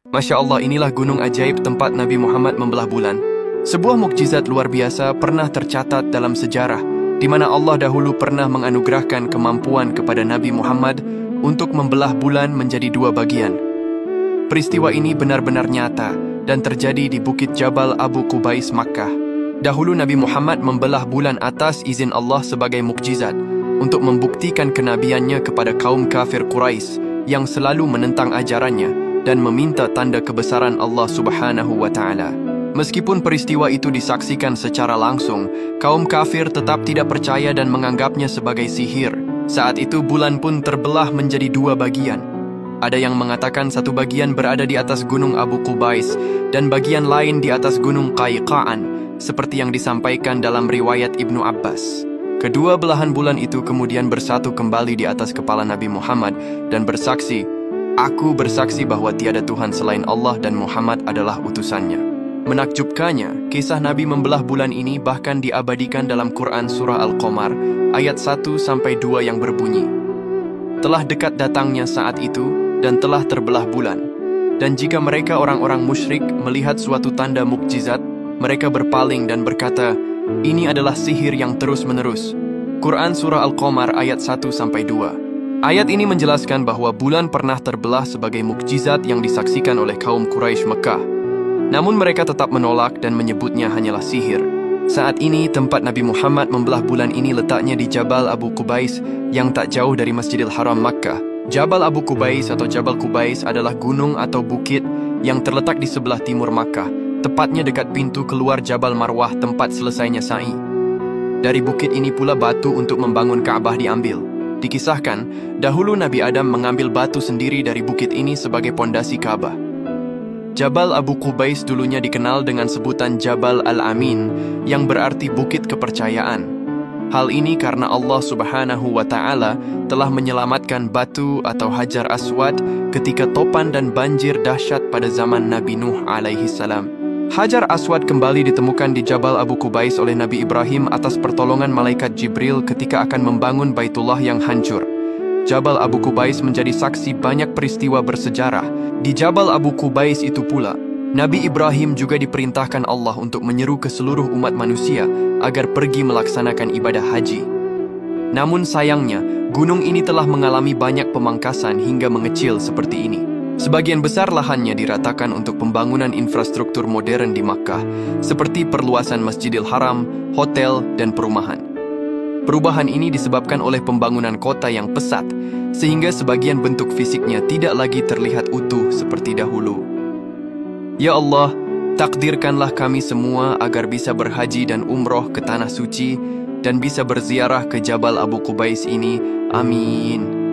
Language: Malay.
Masya Allah, inilah gunung ajaib tempat Nabi Muhammad membelah bulan. Sebuah mukjizat luar biasa pernah tercatat dalam sejarah, di mana Allah dahulu pernah menganugerahkan kemampuan kepada Nabi Muhammad untuk membelah bulan menjadi dua bagian. Peristiwa ini benar-benar nyata dan terjadi di Bukit Jabal Abu Qubais, Makkah. Dahulu Nabi Muhammad membelah bulan atas izin Allah sebagai mukjizat untuk membuktikan kenabiannya kepada kaum kafir Quraisy yang selalu menentang ajarannya dan meminta tanda kebesaran Allah Subhanahu wa Ta'ala. Meskipun peristiwa itu disaksikan secara langsung, kaum kafir tetap tidak percaya dan menganggapnya sebagai sihir. Saat itu bulan pun terbelah menjadi dua bagian. Ada yang mengatakan satu bagian berada di atas gunung Abu Qubais dan bagian lain di atas gunung Qayqaan, seperti yang disampaikan dalam riwayat Ibnu Abbas. Kedua belahan bulan itu kemudian bersatu kembali di atas kepala Nabi Muhammad dan bersaksi, "Aku bersaksi bahwa tiada Tuhan selain Allah dan Muhammad adalah utusannya." Menakjubkannya, kisah Nabi membelah bulan ini bahkan diabadikan dalam Quran Surah Al-Qamar ayat 1-2 yang berbunyi, "Telah dekat datangnya saat itu dan telah terbelah bulan. Dan jika mereka orang-orang musyrik melihat suatu tanda mukjizat, mereka berpaling dan berkata, 'Ini adalah sihir yang terus-menerus.'" Quran Surah Al-Qamar ayat 1-2. Ayat ini menjelaskan bahwa bulan pernah terbelah sebagai mukjizat yang disaksikan oleh kaum Quraisy Mekah. Namun mereka tetap menolak dan menyebutnya hanyalah sihir. Saat ini tempat Nabi Muhammad membelah bulan ini letaknya di Jabal Abu Qubais yang tak jauh dari Masjidil Haram Makkah. Jabal Abu Qubais atau Jabal Qubais adalah gunung atau bukit yang terletak di sebelah timur Makkah, tepatnya dekat pintu keluar Jabal Marwah tempat selesainya sa'i. Dari bukit ini pula batu untuk membangun Ka'bah diambil. Dikisahkan, dahulu Nabi Adam mengambil batu sendiri dari bukit ini sebagai pondasi Ka'bah. Jabal Abu Qubais dulunya dikenal dengan sebutan Jabal Al-Amin, yang berarti bukit kepercayaan. Hal ini karena Allah Subhanahu wa Ta'ala telah menyelamatkan batu atau Hajar Aswad ketika topan dan banjir dahsyat pada zaman Nabi Nuh alaihi salam. Hajar Aswad kembali ditemukan di Jabal Abu Qubais oleh Nabi Ibrahim atas pertolongan malaikat Jibril ketika akan membangun Baitullah yang hancur. Jabal Abu Qubais menjadi saksi banyak peristiwa bersejarah. Di Jabal Abu Qubais itu pula, Nabi Ibrahim juga diperintahkan Allah untuk menyeru ke seluruh umat manusia agar pergi melaksanakan ibadah haji. Namun sayangnya, gunung ini telah mengalami banyak pemangkasan hingga mengecil seperti ini. Sebagian besar lahannya diratakan untuk pembangunan infrastruktur modern di Makkah, seperti perluasan Masjidil Haram, hotel, dan perumahan. Perubahan ini disebabkan oleh pembangunan kota yang pesat, sehingga sebagian bentuk fisiknya tidak lagi terlihat utuh seperti dahulu. Ya Allah, takdirkanlah kami semua agar bisa berhaji dan umroh ke Tanah Suci dan bisa berziarah ke Jabal Abu Qubais ini. Amin.